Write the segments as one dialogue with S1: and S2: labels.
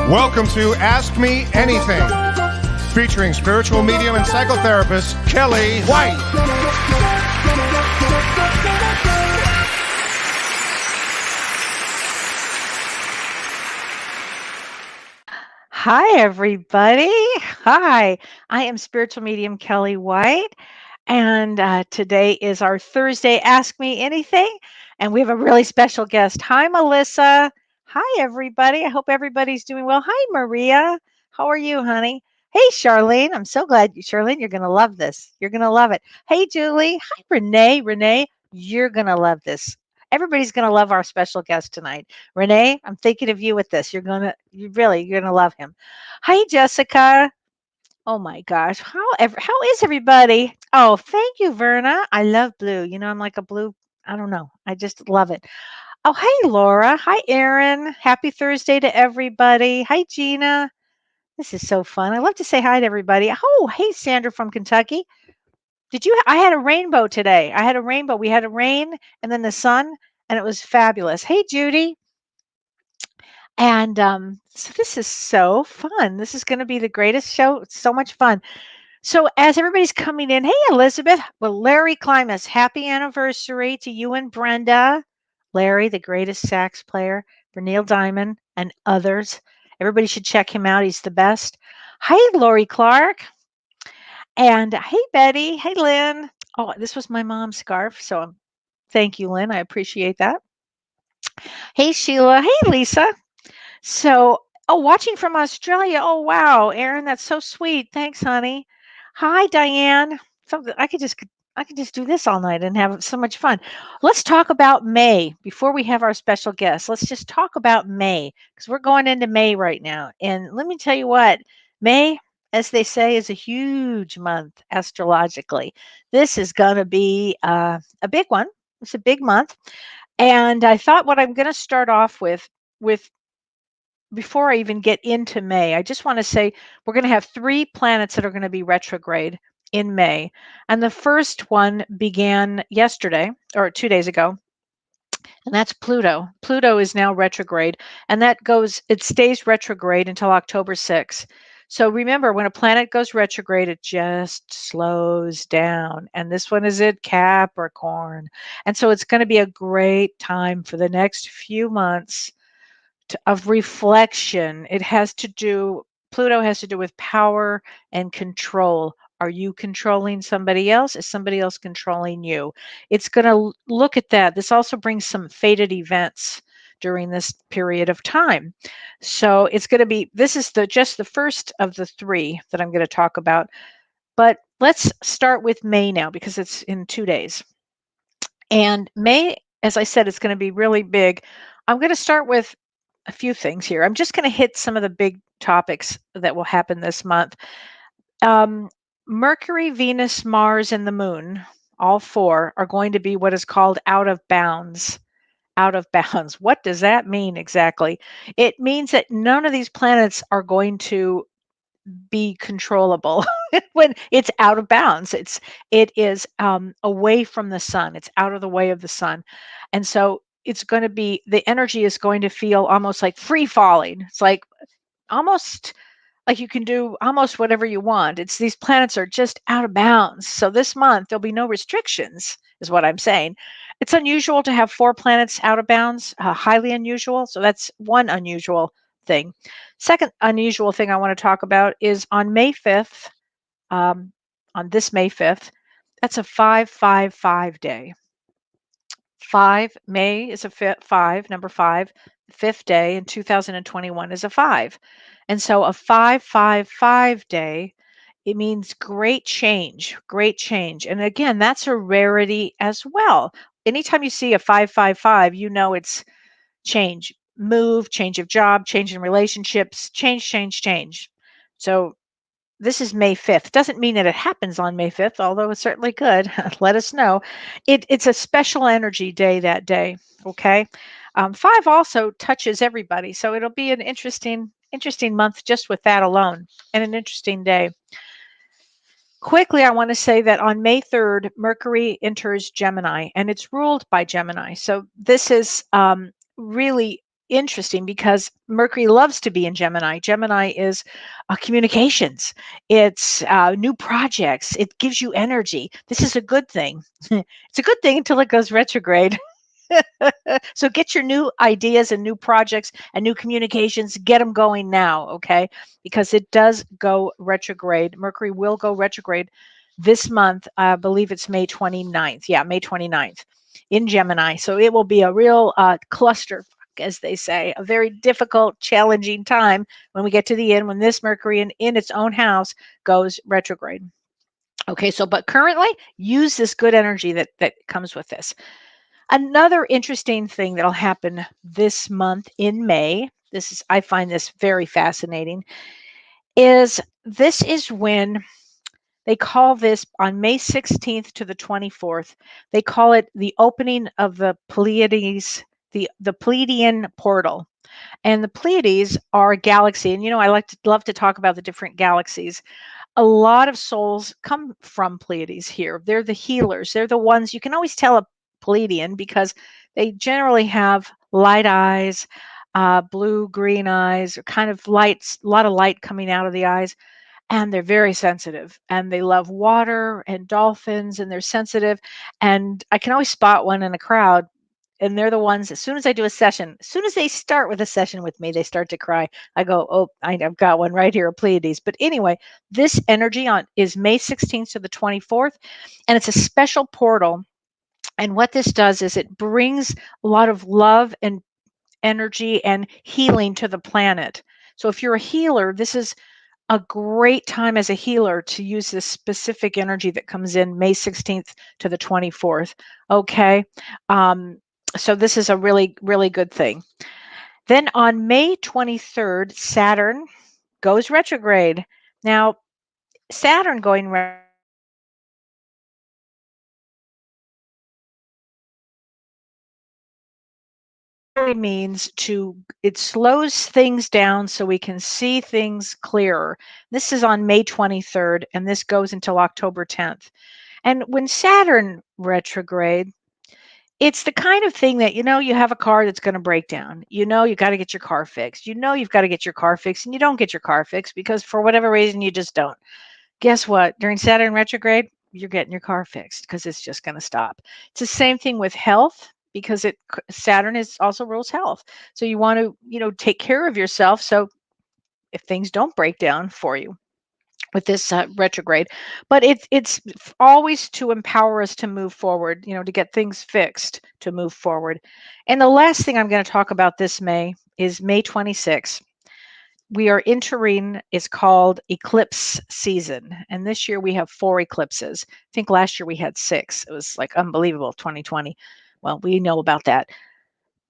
S1: Welcome to Ask Me Anything, featuring spiritual medium and psychotherapist Kelly White.
S2: Hi, everybody. Hi, I am spiritual medium Kelly White, and today is our Thursday Ask Me Anything, and we have a really special guest. Hi, Melissa. Hi, everybody. I hope everybody's doing well. Hi, Maria. How are you, honey? Hey, Charlene. I'm so glad, Charlene, you're going to love this. You're going to love it. Hey, Julie. Hi, Renee. Renee, you're going to love this. Everybody's going to love our special guest tonight. Renee, I'm thinking of you with this. You're going to love him. Hi, Jessica. Oh my gosh. How is everybody? Oh, thank you, Verna. I love blue. You know, I'm like a blue, I don't know. I just love it. Oh, hey, Laura. Hi, Erin. Happy Thursday to everybody. Hi, Gina. This is so fun. I love to say hi to everybody. Oh, hey, Sandra from Kentucky. I had a rainbow today. I had a rainbow. We had a rain and then the sun, and it was fabulous. Hey, Judy. And so this is so fun. This is going to be the greatest show. It's so much fun. So as everybody's coming in, hey, Elizabeth, well, Larry Climas, happy anniversary to you and Brenda. Larry, the greatest sax player for Neil Diamond and others. Everybody should check him out. He's the best. Hi, Lori Clark. And hey, Betty. Hey, Lynn. Oh, this was my mom's scarf. So thank you, Lynn. I appreciate that. Hey, Sheila. Hey, Lisa. So, oh, watching from Australia. Oh, wow, Erin, that's so sweet. Thanks, honey. Hi, Diane. I could just do this all night and have so much fun. Let's talk about May before we have our special guest. Let's just talk about May because we're going into May right now. And let me tell you what, May, as they say, is a huge month astrologically. This is going to be a big one. It's a big month. And I thought what I'm going to start off with before I even get into May, I just want to say we're going to have 3 planets that are going to be retrograde in May. And the first one began yesterday or 2 days ago, and that's Pluto. Pluto is now retrograde, and it stays retrograde until October 6th. So remember, when a planet goes retrograde, it just slows down. And this one is at Capricorn. And so it's going to be a great time for the next few months of reflection. Pluto has to do with power and control. Are you controlling somebody else? Is somebody else controlling you? It's going to look at that. This also brings some fated events during this period of time. So this is just the first of the 3 that I'm going to talk about. But let's start with May now because it's in 2 days. And May, as I said, it's going to be really big. I'm going to start with a few things here. I'm just going to hit some of the big topics that will happen this month. Mercury, Venus, Mars, and the Moon, all 4, are going to be what is called out of bounds. Out of bounds. What does that mean exactly? It means that none of these planets are going to be controllable when it's out of bounds. It is away from the sun. It's out of the way of the sun, and so the energy is going to feel almost like free falling. It's like almost like you can do almost whatever you want. It's these planets are just out of bounds. So this month there'll be no restrictions, is what I'm saying. It's unusual to have 4 planets out of bounds, highly unusual. So that's one unusual thing. Second unusual thing I want to talk about is on May 5th, on this May 5th, that's a 555 day. 5, May is a 5, number 5. The 5th day in 2021 is a 5. And so a 555 day, it means great change, great change. And again, that's a rarity as well. Anytime you see a 555, you know it's change, move, change of job, change in relationships, change, change, change. So this is May 5th. Doesn't mean that it happens on May 5th, although it certainly could. Let us know. It's a special energy day that day. Okay. 5 also touches everybody. So it'll be an interesting month just with that alone, and an interesting day. Quickly, I want to say that on May 3rd, Mercury enters Gemini, and it's ruled by Gemini. So this is really interesting because Mercury loves to be in Gemini. Gemini is communications, it's new projects, it gives you energy. This is a good thing. It's a good thing until it goes retrograde. So get your new ideas and new projects and new communications, get them going now, okay? Because it does go retrograde. Mercury will go retrograde this month. I believe it's May 29th. Yeah, May 29th in Gemini. So it will be a real cluster, as they say, a very difficult, challenging time when we get to the end, when this Mercury in its own house goes retrograde. Okay, so but currently use this good energy that comes with this. Another interesting thing that'll happen this month in May, I find this very fascinating, is this is when they call this on May 16th to the 24th. They call it the opening of the Pleiades, the Pleiadian portal. And the Pleiades are a galaxy, and I love to talk about the different galaxies. A lot of souls come from Pleiades here. They're the healers. They're the ones you can always tell a Pleiadian because they generally have light eyes, blue, green eyes, or kind of lights, a lot of light coming out of the eyes. And they're very sensitive and they love water and dolphins and they're sensitive. And I can always spot one in a crowd. And they're the ones, as soon as I do a session, as soon as they start with a session with me, they start to cry. I go, oh, I've got one right here, a Pleiades. But anyway, this energy is May 16th to the 24th, and it's a special portal. And what this does is it brings a lot of love and energy and healing to the planet. So if you're a healer, this is a great time as a healer to use this specific energy that comes in May 16th to the 24th. Okay. So this is a really, really good thing. Then on May 23rd, Saturn goes retrograde. Now, Saturn going means it slows things down so we can see things clearer. This is on May 23rd, and this goes until October 10th. And when Saturn retrograde, it's the kind of thing that, you have a car that's going to break down. You got to get your car fixed. You've got to get your car fixed, and you don't get your car fixed because for whatever reason you just don't. Guess what? During Saturn retrograde, you're getting your car fixed because it's just going to stop. It's the same thing with health because Saturn is also rules health. So you want to, take care of yourself. So if things don't break down for you with this retrograde, but it's always to empower us to move forward, to get things fixed, to move forward. And the last thing I'm going to talk about this May is May 26th. We are entering, it's called eclipse season. And this year we have 4 eclipses. I think last year we had 6. It was like unbelievable, 2020. Well, we know about that.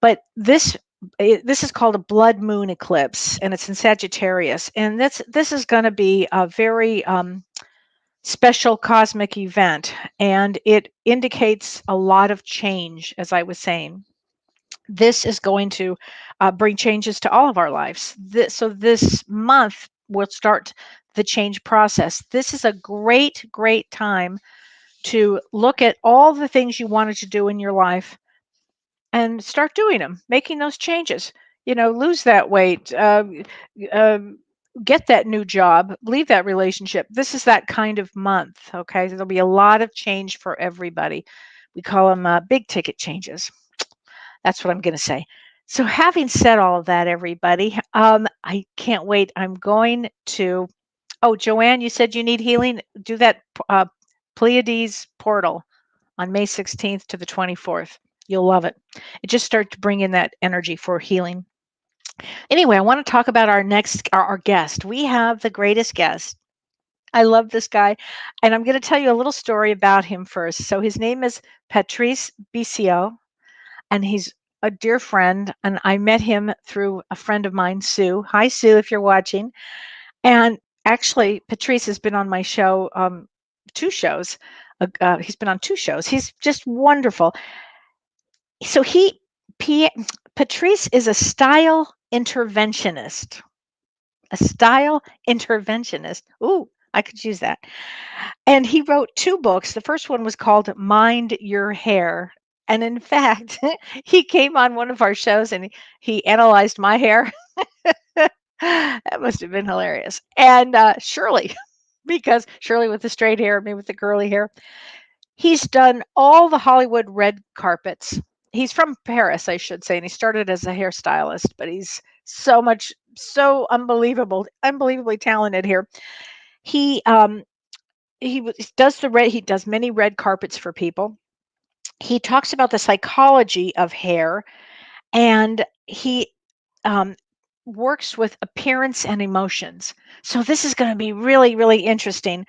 S2: But this is called a blood moon eclipse, and it's in Sagittarius. And this is going to be a very special cosmic event, and it indicates a lot of change, as I was saying. This is going to bring changes to all of our lives. So this month will start the change process. This is a great, great time to look at all the things you wanted to do in your life and start doing them, making those changes. Lose that weight, uh, get that new job, leave that relationship. This is that kind of month. Okay, there'll be a lot of change for everybody. We call them big ticket changes. That's what I'm going to say. So, having said all of that, everybody, I can't wait. I'm going to. Oh, Joanne, you said you need healing. Do that Pleiades portal on May 16th to the 24th. You'll love it. It just starts to bring in that energy for healing. Anyway, I want to talk about our guest. We have the greatest guest. I love this guy, and I'm going to tell you a little story about him first. So his name is Patrice Bisiot, and he's a dear friend, and I met him through a friend of mine, Sue. Hi, Sue, if you're watching. And actually, Patrice has been on my show, 2 shows. He's been on 2 shows. He's just wonderful. So Patrice is a style interventionist. A style interventionist. Ooh, I could use that. And he wrote 2 books. The first one was called Mind Your Hair. And in fact, he came on one of our shows and he analyzed my hair. That must have been hilarious. And Shirley, because Shirley with the straight hair, me with the curly hair, he's done all the Hollywood red carpets. He's from Paris, I should say, and he started as a hairstylist, but he's so unbelievably talented here. He does he does many red carpets for people. He talks about the psychology of hair, and he um, works with appearance and emotions. So this is going to be really, really interesting.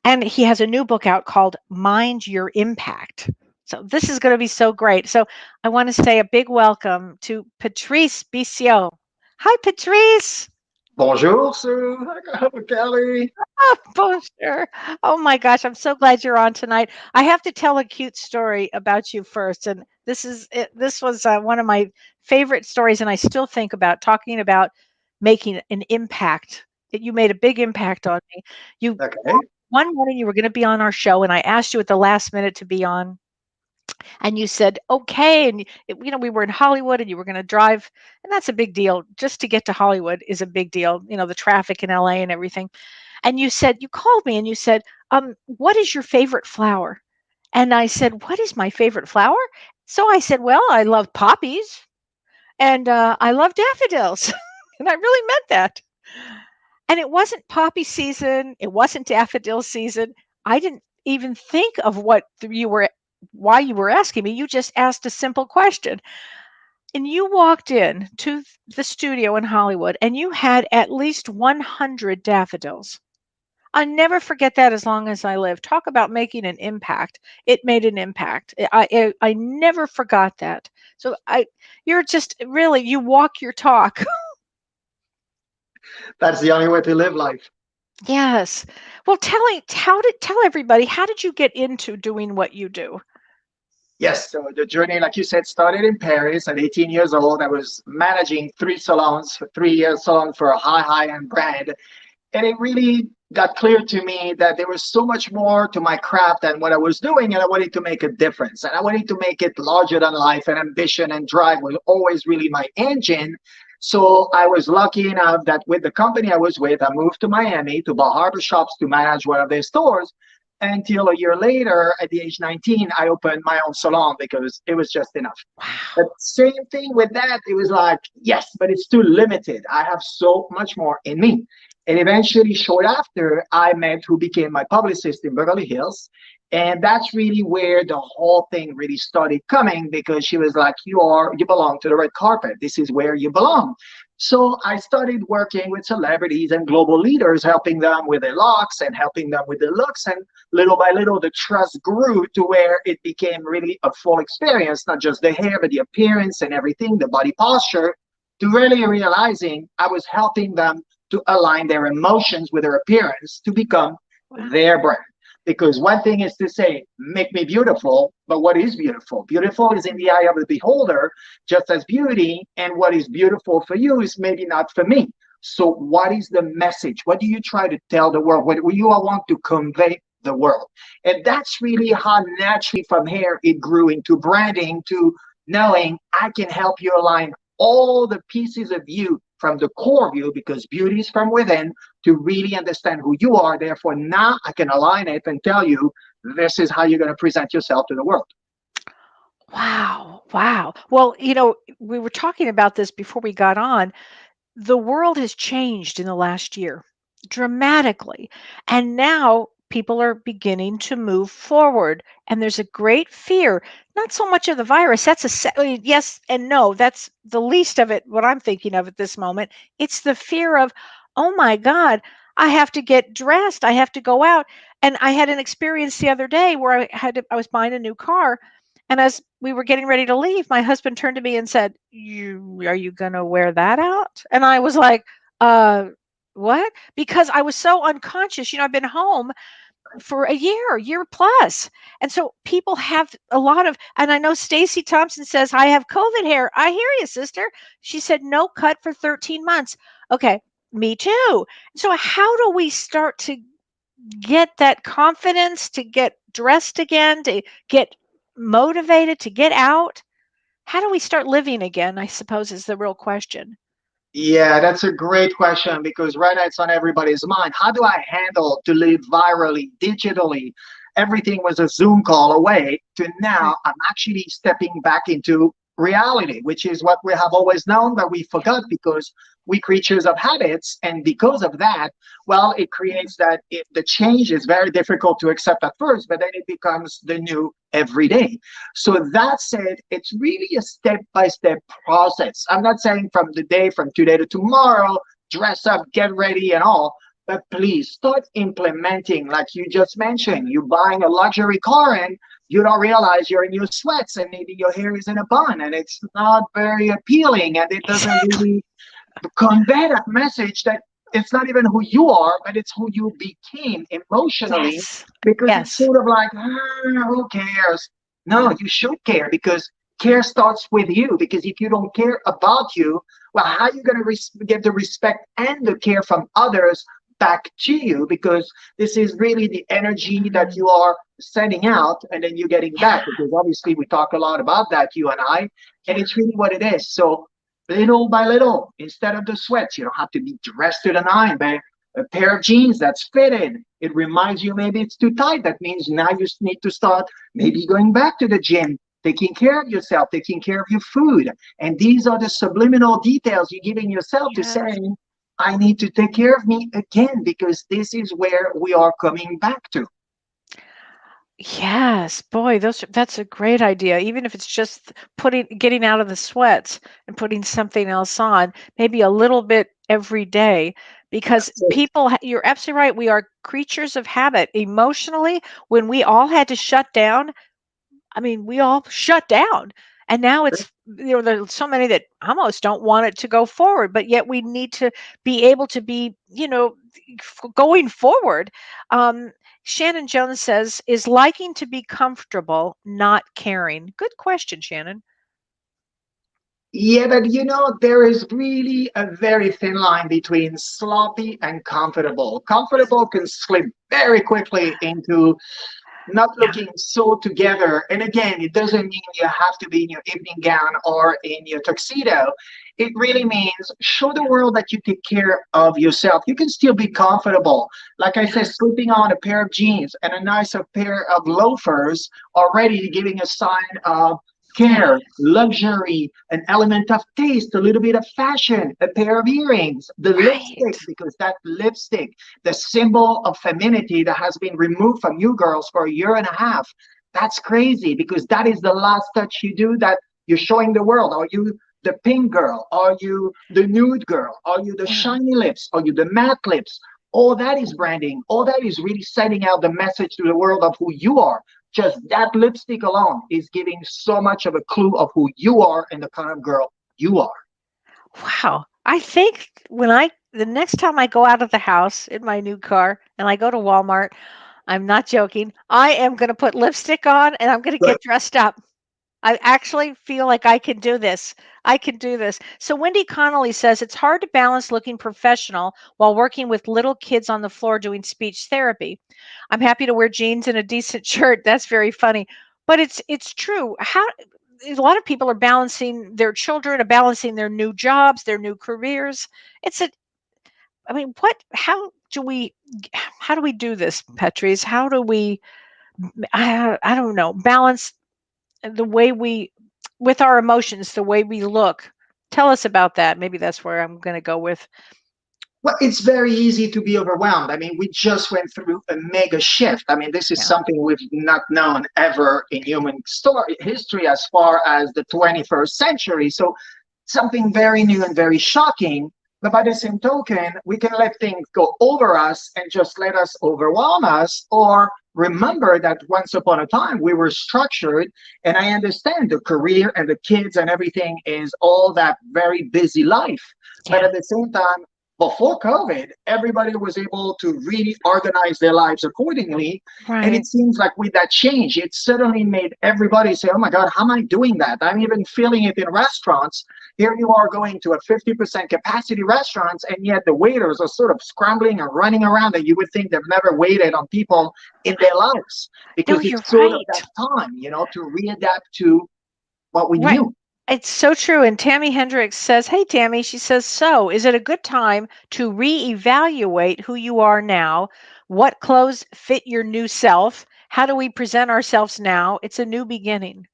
S2: And he has a new book out called Mind Your Impact. So this is going to be so great. So I want to say a big welcome to Patrice Bisiot. Hi, Patrice.
S3: Bonjour, Sue. Kelly.
S2: Oh, bonjour. Oh my gosh, I'm so glad you're on tonight. I have to tell a cute story about you first, and this was one of my favorite stories, and I still think about talking about making an impact. You made a big impact on me. You
S3: Okay.
S2: one morning you were going to be on our show, and I asked you at the last minute to be on, and you said okay, and we were in Hollywood, and you were going to drive, and that's a big deal. Just to get to Hollywood is a big deal. The traffic in LA and everything. And you called me and you said, what is your favorite flower? And I said, what is my favorite flower? So I said, well, I love poppies and I love daffodils. And I really meant that. And it wasn't poppy season. It wasn't daffodil season. I didn't even think of why you were asking me. You just asked a simple question. And you walked in to the studio in Hollywood and you had at least 100 daffodils. I'll never forget that as long as I live. Talk about making an impact. It made an impact. I never forgot that. So you're just really, you walk your talk.
S3: That's the only way to live life.
S2: Yes. Well, tell everybody, how did you get into doing what you do?
S3: Yes, so the journey, like you said, started in Paris at 18 years old. I was managing three salons for 3 years, salon for a high-end brand. And it really got clear to me that there was so much more to my craft than what I was doing, and I wanted to make a difference. And I wanted to make it larger than life, and ambition and drive was always really my engine. So I was lucky enough that with the company I was with, I moved to Miami to Bar Harbor Shops to manage one of their stores. Until a year later, at the age 19, I opened my own salon because it was just enough. But
S2: Wow.
S3: same thing with that, it was like, yes, but it's too limited. I have so much more in me. And eventually, short after, I met who became my publicist in Beverly Hills. And that's really where the whole thing really started coming, because she was like, you belong to the red carpet. This is where you belong. So I started working with celebrities and global leaders, helping them with their locks and helping them with their looks. And little by little, the trust grew to where it became really a full experience, not just the hair, but the appearance and everything, the body posture, to really realizing I was helping them to align their emotions with their appearance to become
S2: Wow.
S3: their brand. Because one thing is to say, make me beautiful, but what is beautiful? Beautiful is in the eye of the beholder, just as beauty, and what is beautiful for you is maybe not for me. So, what is the message? What do you try to tell the world? What do you want to convey the world? And that's really how naturally from here it grew into branding, to knowing I can help you align all the pieces of you from the core of you, because beauty is from within, to really understand who you are. Therefore, now I can align it and tell you this is how you're going to present yourself to the world.
S2: Wow. Wow. Well, we were talking about this before we got on. The world has changed in the last year dramatically. And now people are beginning to move forward. And there's a great fear, not so much of the virus. Yes and no. That's the least of it, what I'm thinking of at this moment. It's the fear of, oh my God, I have to get dressed. I have to go out. And I had an experience the other day where I was buying a new car. And as we were getting ready to leave, my husband turned to me and said, are you going to wear that out? And I was like, uh, what? Because I was so unconscious. I've been home for a year plus. And so people have a lot of, and I know Stacy Thompson says, I have COVID hair. I hear you, sister. She said, no cut for 13 months. Okay, me too. So how do we start to get that confidence to get dressed again, to get motivated to get out? How do we start living again, I suppose, is the real question.
S3: Yeah, that's a great question because right now it's on everybody's mind. How do I handle to live virally, digitally? Everything was a Zoom call away to
S2: Right.
S3: now I'm actually stepping back into reality, which is what we have always known, but we forgot because we creatures of habits. And because of that, well, it creates that the change is very difficult to accept at first, but then it becomes the new every day. So that said, it's really a step-by-step process. I'm not saying from today to tomorrow, dress up, get ready and all, but please start implementing, like you just mentioned, you're buying a luxury car and you don't realize you're in your sweats and maybe your hair is in a bun and it's not very appealing and it doesn't
S2: Exactly.
S3: really convey that message that it's not even who you are, but it's who you became emotionally,
S2: Yes.
S3: because it's
S2: Yes.
S3: sort of like, who cares? No, you should care because care starts with you. Because if you don't care about you, well, how are you going to get the respect and the care from others back to you? Because this is really the energy that
S2: Mhm.
S3: you are sending out and then you're getting back.
S2: Yeah.
S3: Because obviously, we talk a lot about that, you and I, and
S2: Yeah.
S3: it's really what it is. So, little by little, instead of the sweats, you don't have to be dressed to the nine, but a pair of jeans that's fitted. It reminds you maybe it's too tight. That means now you need to start maybe going back to the gym, taking care of yourself, taking care of your food. And these are the subliminal details you're giving yourself to
S2: Yes.
S3: saying, I need to take care of me again because this is where we are coming back to.
S2: Yes, boy, that's a great idea. Even if it's just getting out of the sweats and putting something else on, maybe a little bit every day, because
S3: That's it.
S2: you're absolutely right. We are creatures of habit. Emotionally, when we all had to shut down, I mean, we all shut down. And now there's so many that almost don't want it to go forward, but yet we need to be able to be, going forward. Um, Shannon Jones says, is liking to be comfortable, not caring? Good question, Shannon.
S3: Yeah, but there is really a very thin line between sloppy and comfortable. Comfortable can slip very quickly into not
S2: Yeah.
S3: looking so together. And again, it doesn't mean you have to be in your evening gown or in your tuxedo. It really means show the world that you take care of yourself. You can still be comfortable. Like I said, slipping on a pair of jeans and a nicer pair of loafers already giving a sign of
S2: Yeah.
S3: care, luxury, an element of taste, a little bit of fashion, a pair of earrings, the lipstick,
S2: Right.
S3: because that lipstick, the symbol of femininity that has been removed from you girls for a year and a half. That's crazy because that is the last touch you do that you're showing the world. Are you the pink girl? Are you the nude girl? Are you the
S2: Yeah.
S3: shiny lips? Are you the matte lips? All that is branding. All that is really sending out the message to the world of who you are. Just that lipstick alone is giving so much of a clue of who you are and the kind of girl you are.
S2: Wow. I think the next time I go out of the house in my new car and I go to Walmart, I'm not joking. I am going to put lipstick on and I'm going to
S3: But
S2: get dressed up. I actually feel like I can do this. I can do this. So Wendy Connolly says it's hard to balance looking professional while working with little kids on the floor doing speech therapy. I'm happy to wear jeans and a decent shirt. That's very funny. But it's true. How a lot of people are balancing their children, are balancing their new jobs, their new careers. It's a I mean, how do we do this, Patrice? How do we I don't know, balance the way we with our emotions, the way we look. Tell us about that. Maybe that's where I'm going to go with.
S3: well, it's very easy to be overwhelmed. I mean, we just went through a mega shift. I mean, this is
S2: Yeah.
S3: something we've not known ever in human story history as far as the 21st century. So something very new and very shocking. But by the same token, we can let things go over us and just let us overwhelm us, or remember that once upon a time we were structured. And I understand the career and the kids and everything is all that very busy life. But
S2: Yeah.
S3: at the same time, before COVID, everybody was able to really organize their lives accordingly. And
S2: Right.
S3: it seems like with that change, it suddenly made everybody say, oh my God, how am I doing that? I'm even feeling it in restaurants. Here you are going to a 50% capacity restaurants, and yet the waiters are sort of scrambling and running around, and you would think they've never waited on people in their lives,
S2: No,
S3: because
S2: you're
S3: it's sort of that
S2: right.
S3: time, to readapt to what we
S2: Right.
S3: knew.
S2: It's so true. And Tammy Hendricks says, hey, Tammy, she says, so is it a good time to reevaluate who you are now? What clothes fit your new self? How do we present ourselves now? It's a new beginning.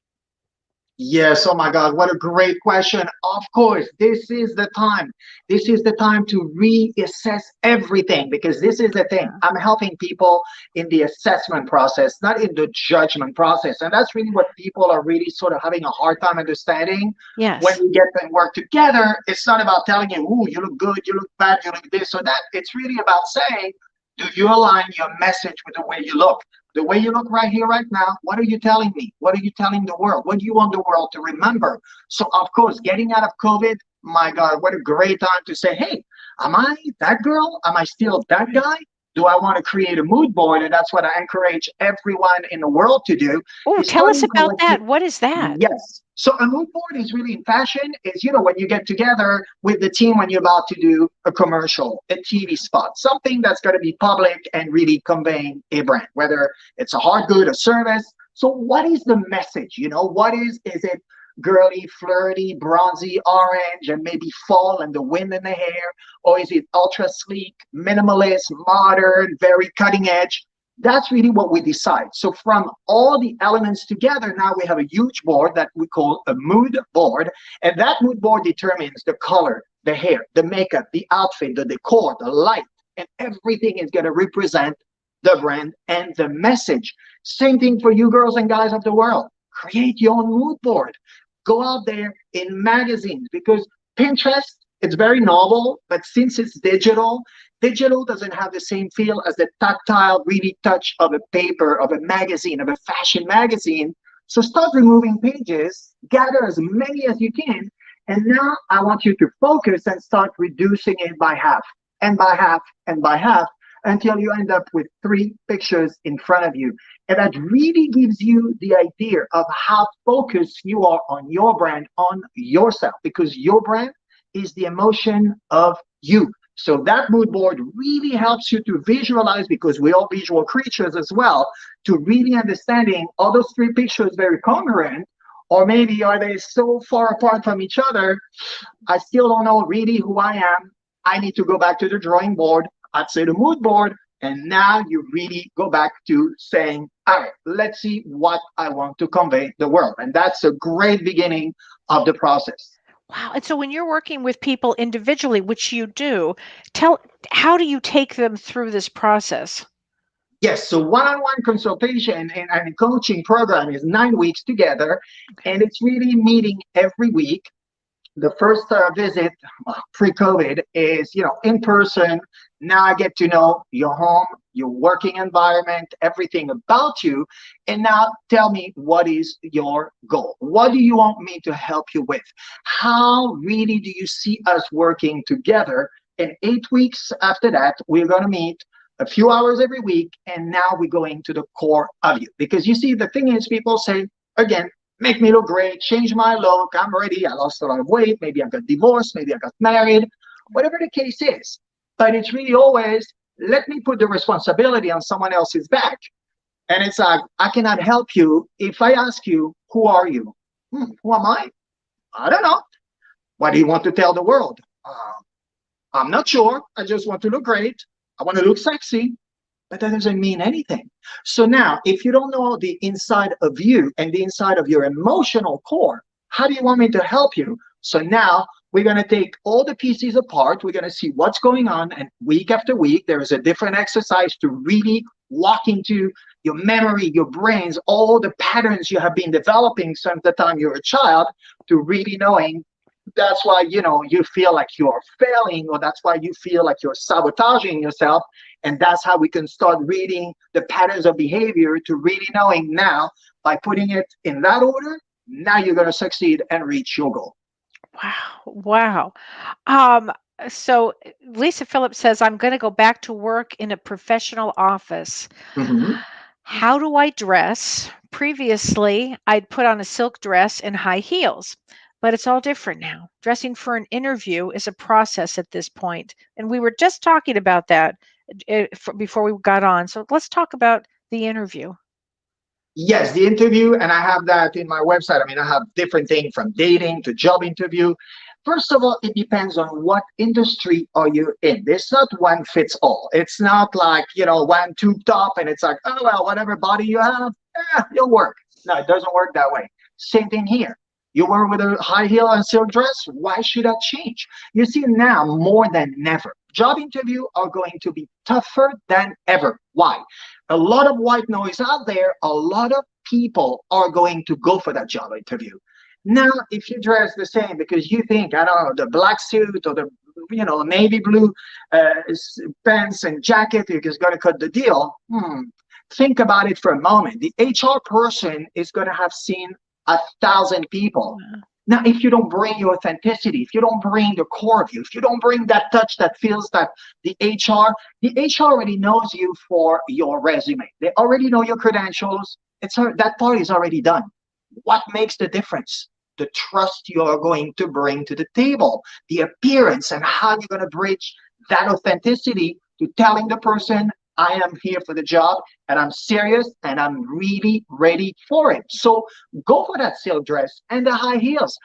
S3: Yes, oh my God, what a great question. Of course, this is the time. This is the time to reassess everything, because this is the thing.
S2: Yeah.
S3: I'm helping people in the assessment process, not in the judgment process. And that's really what people are really sort of having a hard time understanding when
S2: Yes.
S3: we get them work together. It's not about telling you, ooh, you look good, you look bad, you look this or that. It's really about saying, do you align your message with the way you look? The way you look right here, right now, what are you telling me? What are you telling the world? What do you want the world to remember? So, of course, getting out of COVID, my God, what a great time to say, hey, am I that girl? Am I still that
S2: Right.
S3: guy? Do I want to create a mood board? And that's what I encourage everyone in the world to do,
S2: Oh,
S3: is
S2: tell us
S3: starting
S2: about
S3: collective.
S2: that. What is that?
S3: Yes. So a mood board is really in fashion is, when you get together with the team when you're about to do a commercial, a TV spot, something that's going to be public and really conveying a brand, whether it's a hard good, a service. So what is the message? What is it girly, flirty, bronzy, orange, and maybe fall and the wind in the hair? Or is it ultra sleek, minimalist, modern, very cutting edge? That's really what we decide. So from all the elements together, now we have a huge board that we call a mood board. And that mood board determines the color, the hair, the makeup, the outfit, the decor, the light, and everything is going to represent the brand and the message. Same thing for you girls and guys of the world. Create your own mood board. Go out there in magazines, because Pinterest, it's very novel, but since it's digital doesn't have the same feel as the tactile, really touch of a paper, of a magazine, of a fashion magazine. So start removing pages, gather as many as you can, and now I want you to focus and start reducing it by half, and by half, and by half, until you end up with 3 pictures in front of you. And that really gives you the idea of how focused you are on your brand, on yourself, because your brand is the emotion of you. So that mood board really helps you to visualize, because we're all visual creatures as well, to really understanding, are those 3 pictures very congruent, or maybe are they so far apart from each other, I still don't know really who I am. I need to go back to the drawing board. I'd say the mood board. And now you really go back to saying, all right, let's see what I want to convey the world. And that's a great beginning of the process.
S2: Wow. And so when you're working with people individually, which you do, tell how do you take them through this process?
S3: Yes, so one-on-one consultation and coaching program is 9 weeks together, and
S2: Okay.
S3: it's really meeting every week. The first visit pre-COVID is, in person. Now I get to know your home, your working environment, everything about you. And now tell me, what is your goal? What do you want me to help you with? How really do you see us working together? And 8 weeks after that, we're going to meet a few hours every week. And now we're going to the core of you. Because you see, the thing is, people say, again, make me look great, change my look, I'm ready, I lost a lot of weight, maybe I got divorced, maybe I got married, whatever the case is. But it's really always, let me put the responsibility on someone else's back. And it's like, I cannot help you if I ask you, who are you? Who am I? I don't know. What do you want to tell the world? I'm not sure. I just want to look great. I want to look sexy, but that doesn't mean anything. So now, if you don't know the inside of you and the inside of your emotional core, how do you want me to help you? So now we're going to take all the pieces apart. We're going to see what's going on. And week after week, there is a different exercise to really walk into your memory, your brains, all the patterns you have been developing since the time you're a child, to really knowing that's why you feel like you're failing, or that's why you feel like you're sabotaging yourself. And that's how we can start reading the patterns of behavior, to really knowing now, by putting it in that order, now you're going to succeed and reach your goal.
S2: Wow. Wow. Um, So Lisa Phillips says, I'm going to go back to work in a professional office.
S3: Mhm.
S2: How do I dress? Previously, I'd put on a silk dress and high heels, but it's all different now. Dressing for an interview is a process at this point. And we were just talking about that before we got on. So let's talk about the interview.
S3: Yes, the interview, and I have that in my website. I mean, I have different things from dating to job interview. First of all, it depends on what industry are you in. There's not one fits all. It's not like, one tube top and it's like, oh, well, whatever body you have, you'll work. No, it doesn't work that way. Same thing here. You wear with a high heel and silk dress, why should that change? You see now more than never, job interview are going to be tougher than ever. Why? A lot of white noise out there, a lot of people are going to go for that job interview. Now, if you dress the same because you think, I don't know, the black suit or the navy blue pants and jacket is going to cut the deal, think about it for a moment. The HR person is going to have seen 1,000 people.
S2: Yeah.
S3: Now, if you don't bring your authenticity, if you don't bring the core of you, if you don't bring that touch that feels that the HR already knows you for your resume. They already know your credentials. That part is already done. What makes the difference? The trust you are going to bring to the table, the appearance, and how you're going to bridge that authenticity to telling the person, I am here for the job and I'm serious and I'm really ready for it. So go for that silk dress and the high heels.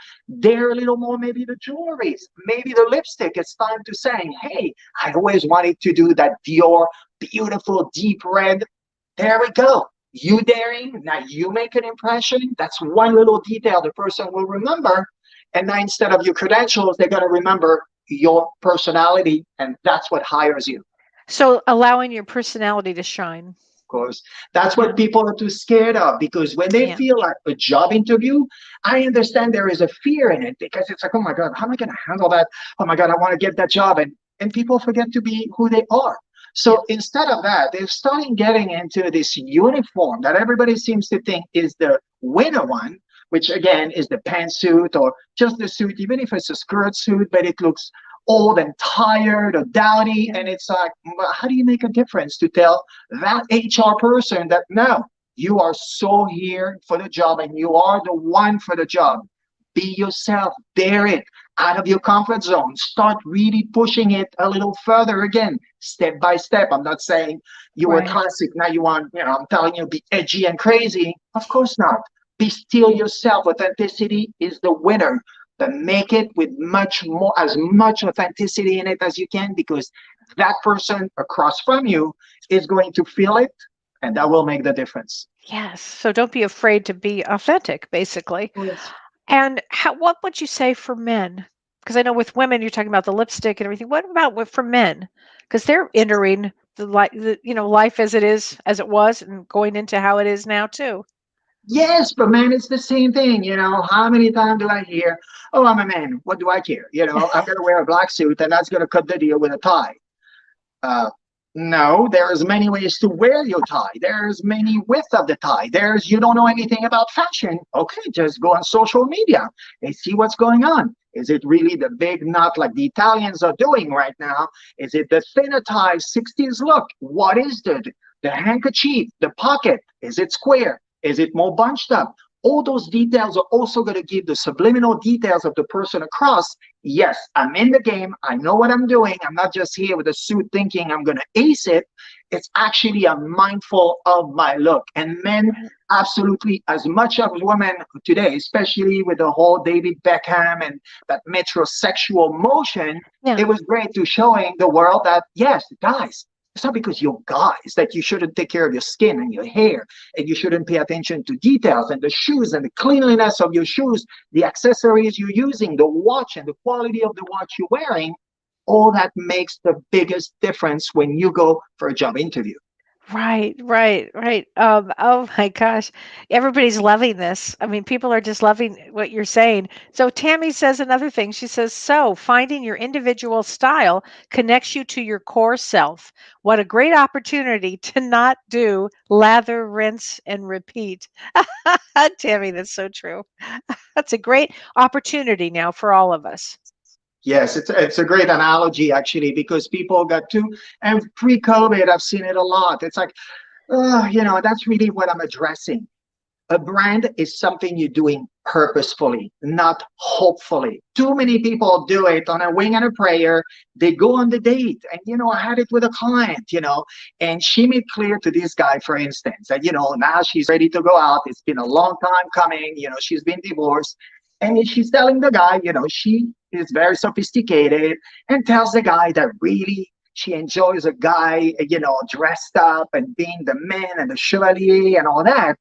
S3: Dare a little more, maybe the jewelries, maybe the lipstick. It's time to say, hey, I always wanted to do that Dior beautiful deep red. There we go. You daring, now you make an impression. That's one little detail the person will remember. And now instead of your credentials, they're going to remember your personality, and that's what hires you.
S2: So allowing your personality to shine.
S3: Course. That's
S2: Yeah.
S3: what people are too scared of, because when they
S2: Yeah.
S3: feel like a job interview, I understand there is a fear in it because it's like, oh my God, how am I going to handle that? Oh my God, I want to get that job. And people forget to be who they are. So instead of that, they're starting getting into this uniform that everybody seems to think is the winner one, which again is the pantsuit or just the suit, even if it's a skirt suit, but it looks old and tired or dowdy. And it's like, how do you make a difference to tell that HR person that no, you are so here for the job and you are the one for the job? Be yourself, dare it, out of your comfort zone. Start really pushing it a little further again, step by step. I'm not saying you were
S2: Right.
S3: classic, now you want, I'm telling you, be edgy and crazy. Of course not. Be still yourself. Authenticity is the winner. But make it with as much authenticity in it as you can, because that person across from you is going to feel it, and that will make the difference.
S2: Yes. So don't be afraid to be authentic, basically.
S3: Yes.
S2: And what would you say for men? Because I know with women you're talking about the lipstick and everything. What about for men? Because they're entering life as it is, as it was, and going into how it is now too.
S3: Yes, but man, it's the same thing. How many times do I hear, oh, I'm a man. What do I care? I'm going to wear a black suit and that's going to cut the deal with a tie. Uh, no, there's many ways to wear your tie. There's many width of the tie. You don't know anything about fashion. Okay, just go on social media and see what's going on. Is it really the big knot like the Italians are doing right now? Is it the thinner tie, 60s look? What is the handkerchief, the pocket? Is it square? Is it more bunched up? All those details are also going to give the subliminal details of the person across. Yes, I'm in the game. I know what I'm doing. I'm not just here with a suit thinking I'm going to ace it. It's actually I'm mindful of my look. And men, absolutely, as much as women today, especially with the whole David Beckham and that metrosexual motion,
S2: Yeah.
S3: it was great to showing the world that, yes, guys, it's not because you're guys that you shouldn't take care of your skin and your hair, and you shouldn't pay attention to details and the shoes and the cleanliness of your shoes, the accessories you're using, the watch and the quality of the watch you're wearing. All that makes the biggest difference when you go for a job interview.
S2: Right, right, right. Oh my gosh. Everybody's loving this. I mean, people are just loving what you're saying. So Tammy says another thing. She says, so finding your individual style connects you to your core self. What a great opportunity to not do lather, rinse, and repeat. Tammy, that's so true. That's a great opportunity now for all of us.
S3: Yes, it's a great analogy actually, because people got too, and pre-COVID, I've seen it a lot. It's like, that's really what I'm addressing. A brand is something you're doing purposefully, not hopefully. Too many people do it on a wing and a prayer. They go on the date. And, I had it with a client, and she made clear to this guy, for instance, that, now she's ready to go out. It's been a long time coming. She's been divorced. And she's telling the guy, she is very sophisticated, and tells the guy that really she enjoys a guy, dressed up and being the man and the chevalier and all that.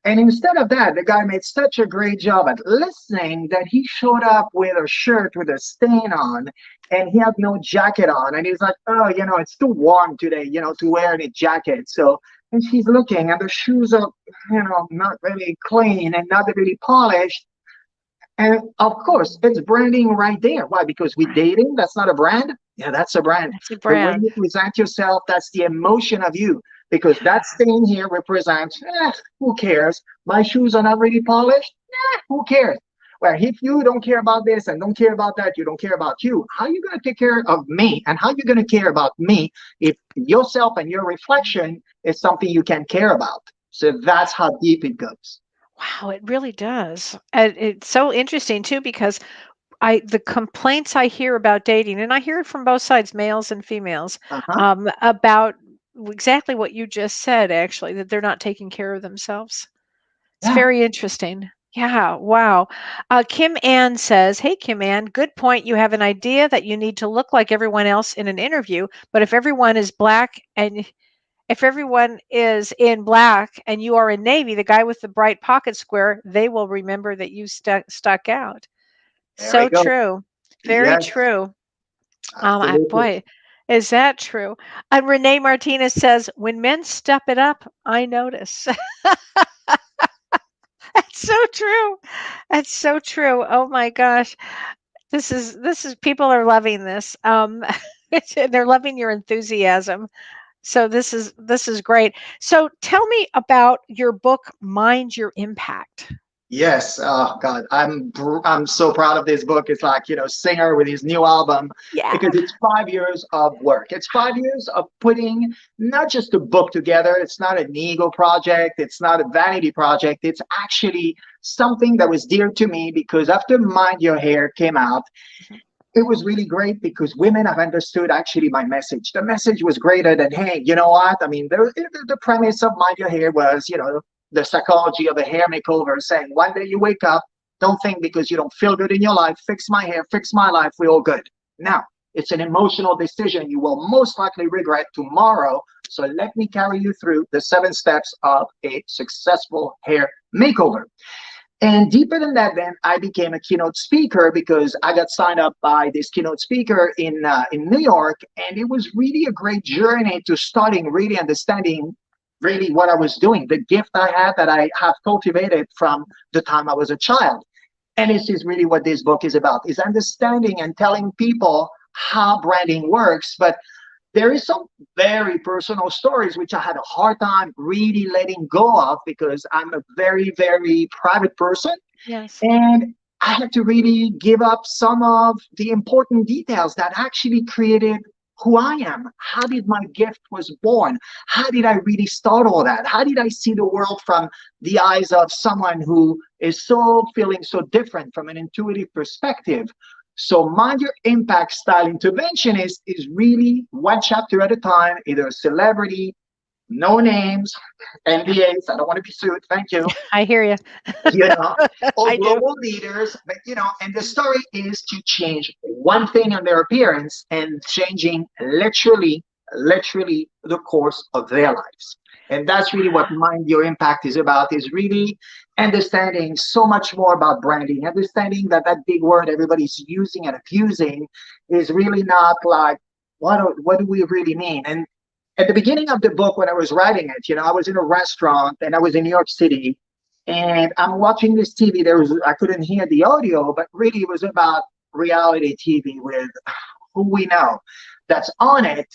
S3: And instead of that, the guy made such a great job at listening that he showed up with a shirt with a stain on, and he had no jacket on. And he's like, oh, it's too warm today, to wear any jacket. So, and she's looking, and the shoes are, not really clean and not really polished. And of course, it's branding right there. Why? Because we're dating. That's not a brand. Yeah, that's a brand.
S2: It's a
S3: The way
S2: brand.
S3: you present yourself, that's the emotion of you. Because that stain here represents, who cares? My shoes are not really polished. Who cares? Well, if you don't care about this and don't care about that, you don't care about you. How are you going to take care of me? And how are you going to care about me if yourself and your reflection is something you can care about? So that's how deep it goes.
S2: Wow, it really does. And it's so interesting too because the complaints I hear about dating, and I hear it from both sides, males and females,
S3: Uh-huh.
S2: about exactly what you just said, actually, that they're not taking care of themselves. It's
S3: Yeah.
S2: very interesting. Yeah, wow. Kim Ann says, hey, Kim Ann, good point. You have an idea that you need to look like everyone else in an interview, but if everyone is black and if everyone is in black and you are in navy, the guy with the bright pocket square, they will remember that you stuck out.
S3: There we
S2: So
S3: go.
S2: true. Very
S3: Yes,
S2: true.
S3: absolutely.
S2: Boy, is that true? And Renee Martinez says, when men step it up, I notice. That's so true. That's so true. Oh my gosh. This is people are loving this. They're loving your enthusiasm. So this is great. So tell me about your book, Mind Your Impact.
S3: Yes. Oh God, I'm so proud of this book. It's like, Singer with his new album,
S2: Yeah.
S3: because it's 5 years of work. It's 5 years of putting not just a book together. It's not an ego project. It's not a vanity project. It's actually something that was dear to me, because after Mind Your Hair came out,
S2: Mhm.
S3: it was really great because women have understood actually my message. The message was greater than, hey, you know what? I mean, the premise of Mind Your Hair was, the psychology of a hair makeover, saying one day you wake up, don't think because you don't feel good in your life, fix my hair, fix my life, we're all good. Now, it's an emotional decision you will most likely regret tomorrow. So let me carry you through the 7 steps of a successful hair makeover. And deeper than that, then I became a keynote speaker because I got signed up by this keynote speaker in New York, and it was really a great journey to starting really understanding really what I was doing, the gift I had that I have cultivated from the time I was a child. And this is really what this book is about: is understanding and telling people how branding works. But there is some very personal stories which I had a hard time really letting go of, because I'm a very, very private person.
S2: Yes.
S3: And I had to really give up some of the important details that actually created who I am. How did my gift was born? How did I really start all that? How did I see the world from the eyes of someone who is so feeling so different from an intuitive perspective? So Mind Your Impact Style Interventionist is really one chapter at a time, either a celebrity, no names, NDAs, I don't want to be sued, thank you,
S2: I hear you.
S3: you know, or
S2: I do.
S3: global leaders. But, and the story is to change one thing on their appearance and changing literally the course of their lives. And that's really what Mind Your Impact is about, is really understanding so much more about branding, understanding that that big word everybody's using and abusing is really not like, what do we really mean? And at the beginning of the book, when I was writing it, I was in a restaurant and I was in New York City, and I'm watching this TV. I couldn't hear the audio, but really it was about reality TV with who we know that's on it.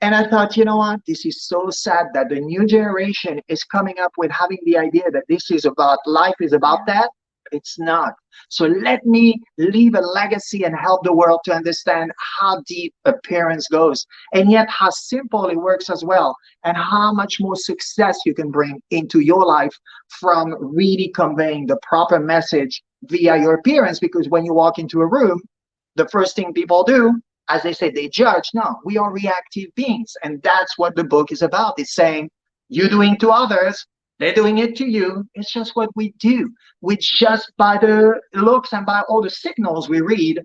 S3: And I thought, you know what? This is so sad that the new generation is coming up with having the idea that this is about life is about
S2: Yeah.
S3: that. It's not. So let me leave a legacy and help the world to understand how deep appearance goes, and yet how simple it works as well, and how much more success you can bring into your life from really conveying the proper message via your appearance. Because when you walk into a room, the first thing people do, as they say, they judge. No, we are reactive beings. And that's what the book is about. It's saying, you doing to others, they're doing it to you. It's just what we do. We just, by the looks and by all the signals we read,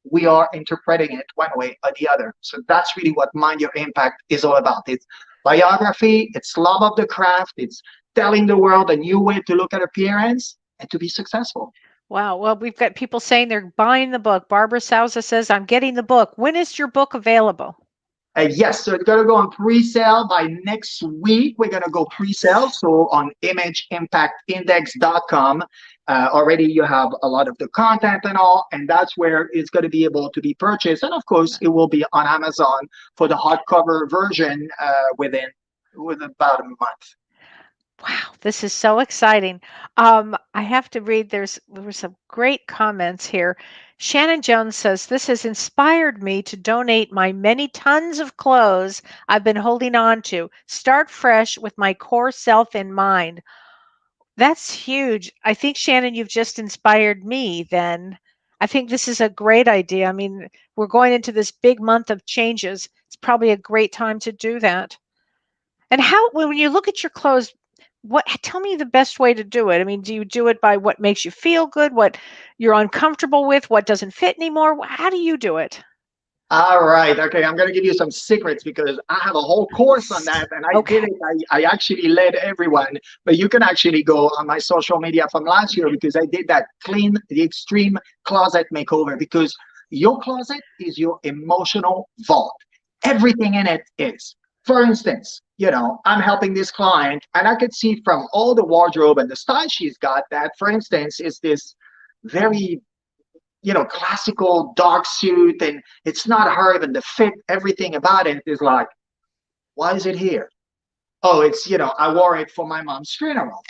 S3: we are interpreting it one way or the other. So that's really what Mind Your Impact is all about. It's biography, it's love of the craft, it's telling the world a new way to look at appearance and to be successful.
S2: Wow. Well, we've got people saying they're buying the book. Barbara Souza says, I'm getting the book. When is your book available?
S3: Yes, so it's going to go on pre-sale by next week. We're going to go pre-sale. So on imageimpactindex.com, already you have a lot of the content and all, and that's where it's going to be able to be purchased. And of course, it will be on Amazon for the hardcover version with about a month.
S2: Wow, this is so exciting. I have to read, there were some great comments here. Shannon Jones says, this has inspired me to donate my many tons of clothes I've been holding on to. Start fresh with my core self in mind. That's huge. I think, Shannon, you've just inspired me then. I think this is a great idea. I mean, we're going into this big month of changes. It's probably a great time to do that. And how, when you look at your clothes, tell me the best way to do it. I mean, do you do it by what makes you feel good, what you're uncomfortable with, what doesn't fit anymore? How do you do it?
S3: All right. Okay. I'm going to give you some secrets because I have a whole course on that and I did it. I actually led everyone, but you can actually go on my social media from last year because I did that the extreme closet makeover, because your closet is your emotional vault. Everything in it is. For instance, I'm helping this client and I could see from all the wardrobe and the style she's got that, for instance, is this very classical dark suit, and it's not her, and the fit, everything about it is like, why is it here? Oh, it's, I wore it for my mom's funeral.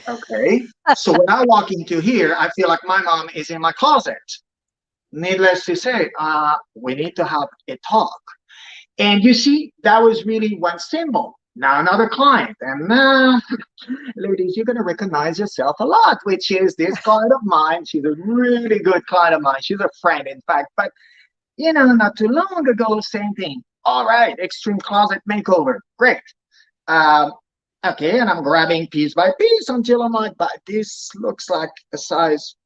S3: Okay. So when I walk into here, I feel like my mom is in my closet. Needless to say, we need to have a talk. And you see, that was really one symbol. Now another client, and ladies, you're going to recognize yourself a lot, which is this client of mine. She's a really good client of mine. She's a friend, in fact. But, not too long ago, same thing. All right, extreme closet makeover. Great. Okay, and I'm grabbing piece by piece until I'm like, but this looks like a size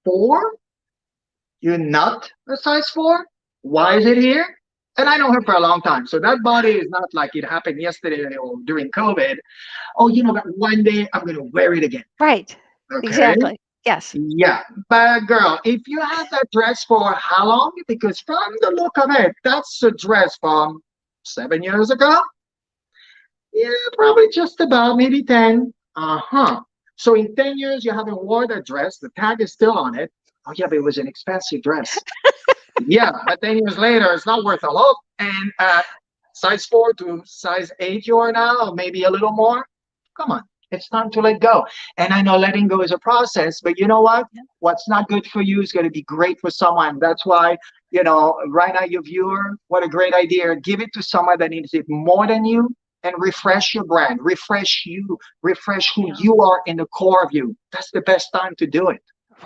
S3: 4. You're not a size 4? Why is it here? And I know her for a long time. So that body is not like it happened yesterday or during COVID. Oh, but one day I'm going to wear it again.
S2: Right.
S3: Okay.
S2: Exactly. Yes.
S3: Yeah. But girl, if you had that dress for how long? Because from the look of it, that's a dress from 7 years ago. Yeah, probably just about maybe 10. Uh-huh. So in 10 years, you haven't worn that dress. The tag is still on it. Oh, yeah, but it was an expensive dress. Yeah, but 10 years later, it's not worth a lot. And size 4 to size 8 you are now, or maybe a little more. Come on, it's time to let go. And I know letting go is a process, but you know what? What's not good for you is going to be great for someone. That's why, right now, your viewer, what a great idea. Give it to someone that needs it more than you, and refresh your brand, refresh you, refresh who you are in the core of you. That's the best time to do it.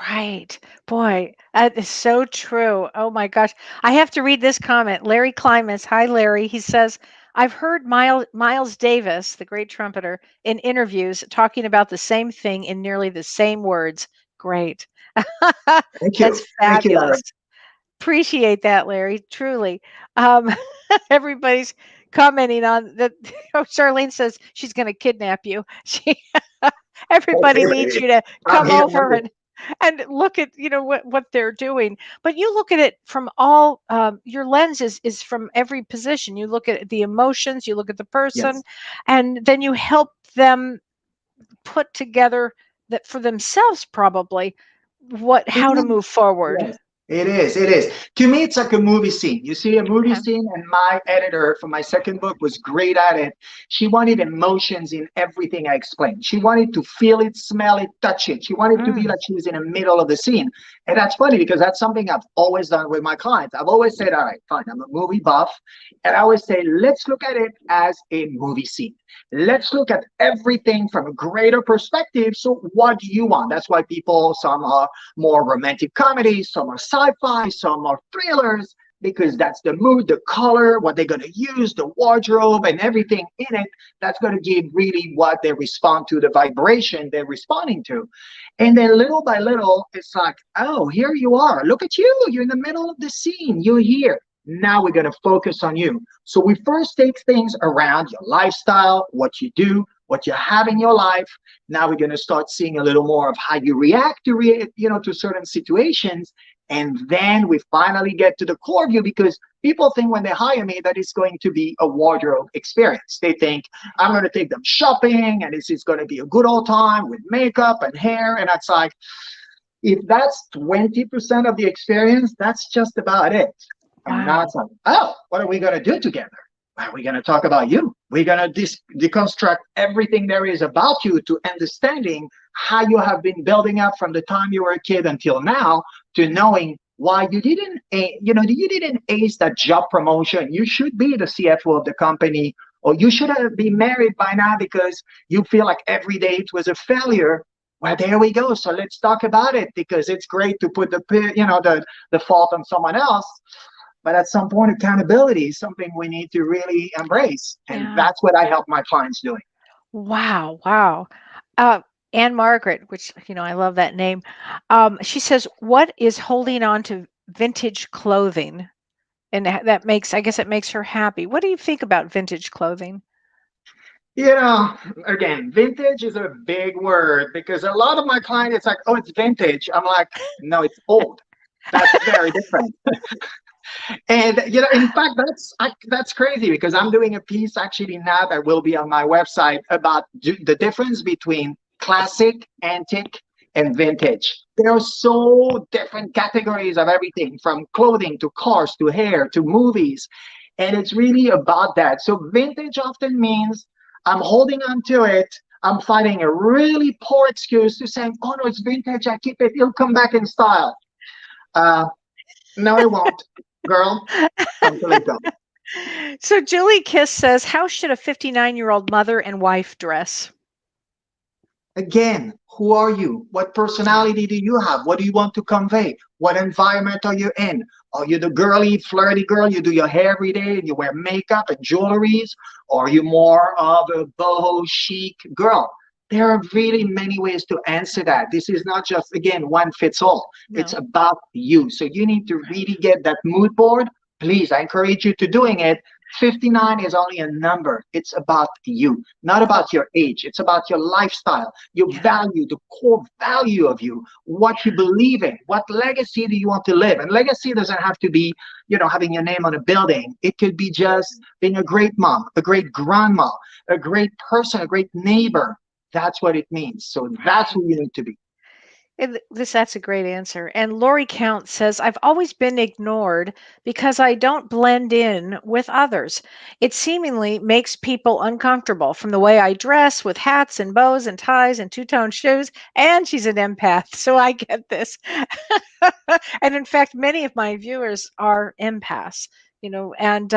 S2: Right. Boy, that is so true. Oh my gosh. I have to read this comment. Larry Climans. Hi, Larry. He says, I've heard Miles Davis, the great trumpeter, in interviews talking about the same thing in nearly the same words. Great.
S3: Thank you.
S2: That's
S3: Thank you,
S2: fabulous.
S3: Larry.
S2: Appreciate that, Larry. Truly. Everybody's commenting on that. Oh, Charlene says she's going to kidnap you. Everybody needs you to
S3: I'm
S2: come
S3: here.
S2: over and look at what they're doing, but you look at it from all your lens is from every position. You look at the emotions, you look at the person,
S3: Yes.
S2: and then you help them put together that for themselves probably how to move forward.
S3: Yes. It is. It is. To me, it's like a movie scene. You see a movie
S2: Okay.
S3: scene, and my editor for my second book was great at it. She wanted emotions in everything I explained. She wanted to feel it, smell it, touch it. She wanted to be
S2: Mm.
S3: like she was in the middle of the scene. And that's funny because that's something I've always done with my clients. I've always said, all right, fine, I'm a movie buff. And I always say, let's look at it as a movie scene. Let's look at everything from a greater perspective. So, what do you want? That's why people, some are more romantic comedies, some are sci-fi, some are thrillers, because that's the mood, the color, what they're going to use, the wardrobe, and everything in it. That's going to give really what they respond to, the vibration they're responding to. And then little by little, it's like, oh, here you are. Look at you. You're in the middle of the scene. You're here. Now we're going to focus on you. So we first take things around your lifestyle, what you do, what you have in your life. Now we're going to start seeing a little more of how you react to to certain situations. And then we finally get to the core of you, because people think when they hire me that it's going to be a wardrobe experience. They think I'm going to take them shopping and this is going to be a good old time with makeup and hair. And that's like, if that's 20% of the experience, that's just about it. And now
S2: Wow.
S3: it's like, oh, what are we going to do together? Well, we're going to talk about you. We're going to deconstruct everything there is about you to understanding how you have been building up from the time you were a kid until now, to knowing why you didn't ace that job promotion. You should be the CFO of the company, or you should have been married by now because you feel like every day it was a failure. Well, there we go. So let's talk about it, because it's great to put the fault on someone else. But at some point, accountability is something we need to really embrace. And
S2: Yeah.
S3: that's what I help my clients doing.
S2: Wow. Wow. Uh, Anne Margaret, which, I love that name. She says, what is holding on to vintage clothing? And that makes, I guess it makes her happy. What do you think about vintage clothing?
S3: You know, again, vintage is a big word, because a lot of my clients, it's like, oh, it's vintage. I'm like, no, it's old. That's very different. And in fact, that's crazy, because I'm doing a piece actually now that will be on my website about the difference between classic, antique, and vintage. There are so different categories of everything, from clothing to cars to hair to movies, and it's really about that. So vintage often means I'm holding on to it. I'm finding a really poor excuse to saying, "Oh no, it's vintage. I keep it. It'll come back in style." Uh, no, it won't, girl, until it don't.
S2: So Julie Kiss says, how should a 59-year-old mother and wife dress?
S3: Again, who are you? What
S2: Yeah.
S3: personality do you have? What do you want to convey? What environment are you in? Are you the girly, flirty girl? You do your hair every day and you wear makeup and jewelries? Or are you more of a boho chic girl? There are really many ways to answer that. This is not just, again, one fits all. It's
S2: No.
S3: about you. So you need to really get that mood board. Please, I encourage you to doing it. 59 is only a number. It's about you, not about your age. It's about your lifestyle, your
S2: Yeah.
S3: value, the core value of you, what you believe in, what legacy do you want to live. And legacy doesn't have to be, having your name on a building. It could be just being a great mom, a great grandma, a great person, a great neighbor. That's what it means. So that's who you need to be.
S2: That's a great answer. And Lori Count says, I've always been ignored because I don't blend in with others. It seemingly makes people uncomfortable from the way I dress with hats and bows and ties and two-tone shoes. And she's an empath, so I get this. And in fact, many of my viewers are empaths, and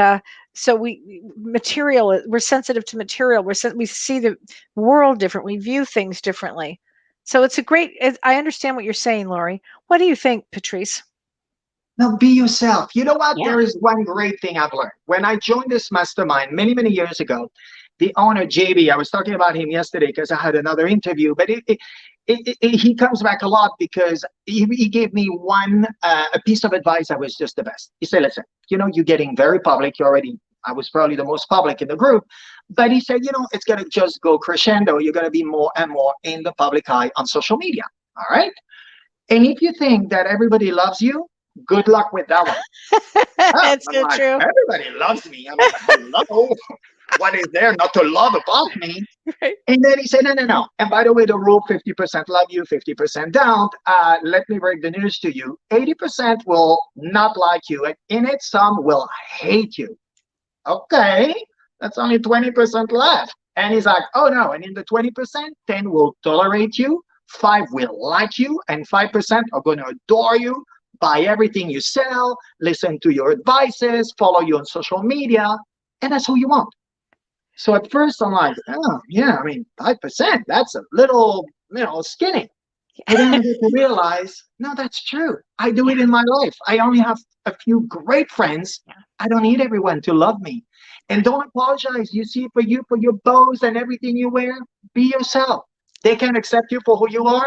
S2: so we're sensitive to material. We see the world different. We view things differently. So I understand what you're saying, Lori. What do you think, Patrice?
S3: Now be yourself. You know what?
S2: Yeah.
S3: There is one great thing I've learned. When I joined this mastermind many, many years ago, the owner, JB, I was talking about him yesterday because I had another interview, but he comes back a lot because he gave me a piece of advice that was just the best. He said, listen, you're getting very public. I was probably the most public in the group, but he said, it's going to just go crescendo. You're going to be more and more in the public eye on social media. All right. And if you think that everybody loves you, good luck with that one. Oh,
S2: That's
S3: I'm
S2: so
S3: like,
S2: true.
S3: everybody loves me. I'm like, hello. What is there not to love about me?
S2: Right.
S3: And then he said, no, no, no. And by the way, the rule 50% love you, 50% don't. Let me break the news to you. 80% will not like you, and in it, some will hate you. Okay, that's only 20% left. And he's like, oh no. And in the 20%, 10 will tolerate you, 5 will like you, and 5% are going to adore you, buy everything you sell, listen to your advices, follow you on social media. And that's who you want. So at first I'm like, oh yeah, I mean 5%, that's a little, skinny. But then I get to realize, no, that's true. I do it
S2: Yeah.
S3: in my life. I only have a few great friends.
S2: Yeah.
S3: I don't need everyone to love me. And don't apologize. You see, for you, for your bows and everything you wear, be yourself. They can accept you for who you are.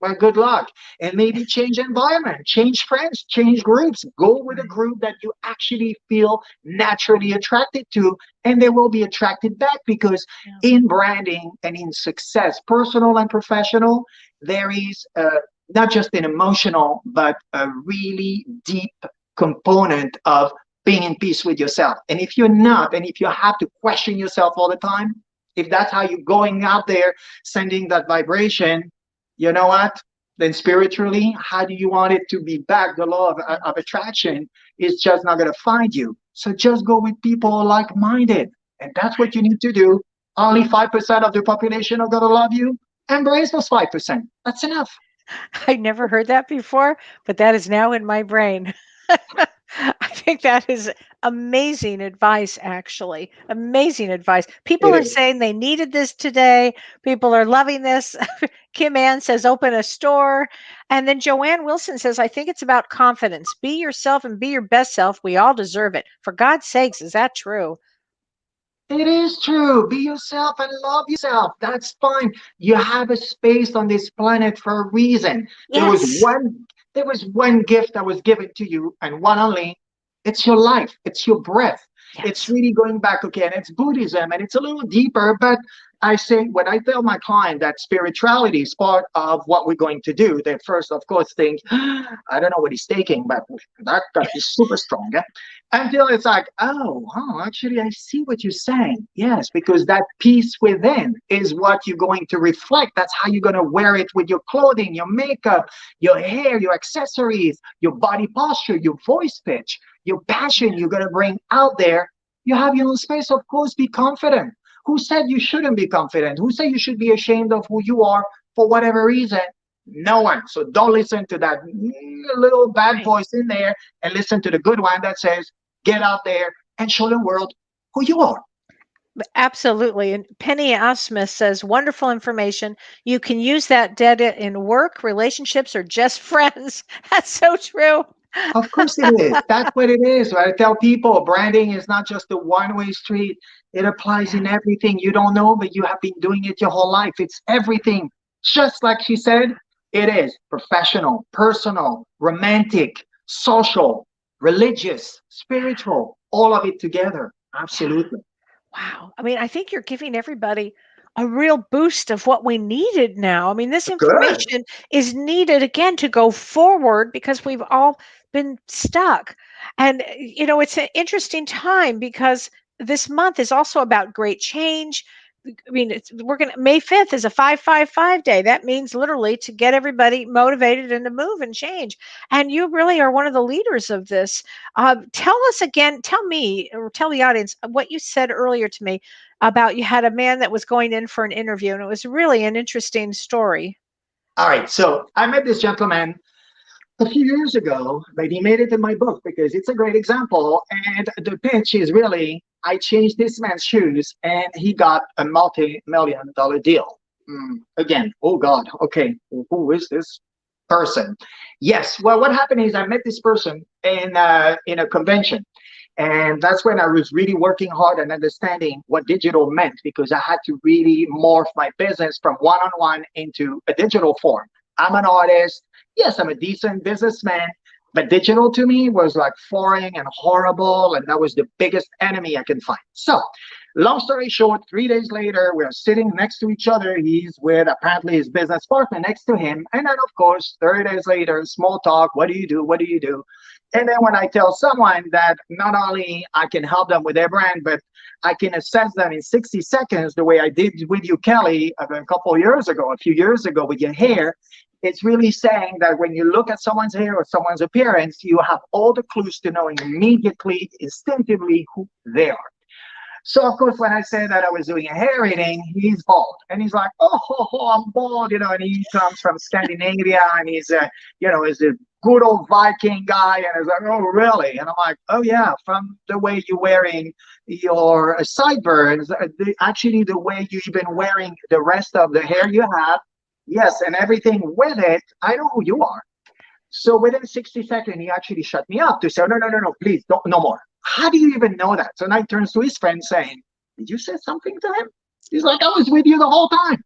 S3: Well, good luck. And maybe change environment, change friends, change groups. Go with a group that you actually feel naturally attracted to, and they will be attracted back because
S2: Yeah.
S3: in branding and in success, personal and professional, there is not just an emotional, but a really deep component of being in peace with yourself. And if you're not, and if you have to question yourself all the time, if that's how you're going out there sending that vibration, you know what? Then spiritually, how do you want it to be back? The law of attraction is just not going to find you. So just go with people like minded. And that's what you need to do. Only 5% of the population are going to love you. Embrace those 5%. That's enough.
S2: I never heard that before, but that is now in my brain. I think that is amazing advice, actually. Amazing advice. People
S3: It
S2: are
S3: is.
S2: saying they needed this today. People are loving this. Kim Ann says, open a store. And then Joanne Wilson says, I think it's about confidence. Be yourself and be your best self. We all deserve it. For God's sakes, is that true?
S3: It is true. Be yourself and love yourself. That's fine. You have a space on this planet for a reason. There was
S2: Yes.
S3: one there was one gift that was given to you and one only. It's your life. It's your breath. It's
S2: Yes.
S3: really going back, okay, and it's Buddhism and it's a little deeper, but I say when I tell my client that spirituality is part of what we're going to do, they first of course think, I don't know what he's taking, but that got to be super strong. Yeah? Until it's like, oh, actually, I see what you're saying. Yes, because that peace within is what you're going to reflect. That's how you're going to wear it with your clothing, your makeup, your hair, your accessories, your body posture, your voice pitch, your passion you're going to bring out there. You have your own space. Of course, be confident. Who said you shouldn't be confident? Who said you should be ashamed of who you are for whatever reason? No one. So don't listen to that little bad
S2: Right.
S3: voice in there and listen to the good one that says, get out there and show the world who you are.
S2: Absolutely. And Penny Osmith says, wonderful information. You can use that data in work, relationships, or just friends. That's so true.
S3: Of course it is. That's what it is. Right? I tell people branding is not just a one-way street. It applies
S2: Yeah.
S3: in everything. You don't know, but you have been doing it your whole life. It's everything. Just like she said, it is professional, personal, romantic, social, religious, spiritual, all of it together.
S2: Yeah.
S3: Absolutely.
S2: Wow. I mean, I think you're giving everybody a real boost of what we needed now. I mean, this
S3: Good.
S2: information is needed again to go forward because we've all been stuck. And, it's an interesting time because this month is also about great change. I mean, we're going to, May 5th is a 555 day. That means literally to get everybody motivated and to move and change. And you really are one of the leaders of this. Tell us again, tell me or tell the audience what you said earlier to me about you had a man that was going in for an interview, and it was really an interesting story.
S3: All right. So I met this gentleman a few years ago, but he made it in my book because it's a great example. And the pitch is really I changed this man's shoes and he got a multi-million-dollar deal. Again, oh God, okay, who is this person? Yes, well, what happened is I met this person in a convention. And that's when I was really working hard and understanding what digital meant because I had to really morph my business from one-on-one into a digital form. I'm an artist. Yes, I'm a decent businessman, but digital to me was like foreign and horrible, and that was the biggest enemy I can find. So, long story short, 3 days later, we're sitting next to each other. He's with apparently his business partner next to him. And then, of course, 30 days later, small talk. What do you do? What do you do? And then when I tell someone that not only I can help them with their brand, but I can assess them in 60 seconds the way I did with you, Kelly, a few years ago with your hair, it's really saying that when you look at someone's hair or someone's appearance, you have all the clues to knowing immediately, instinctively who they are. So of course, when I said that I was doing a hair reading, he's bald, and he's like, "Oh, I'm bald," and he comes from Scandinavia, and he's is a good old Viking guy, and I was like, "Oh, really?" And I'm like, "Oh yeah, from the way you're wearing your sideburns, actually the way you have been wearing the rest of the hair you have, yes, and everything with it, I know who you are." So within 60 seconds, he actually shut me up to say, no, please, don't, no more. How do you even know that? So now he turns to his friend saying, "Did you say something to him?" He's like, "I was with you the whole time."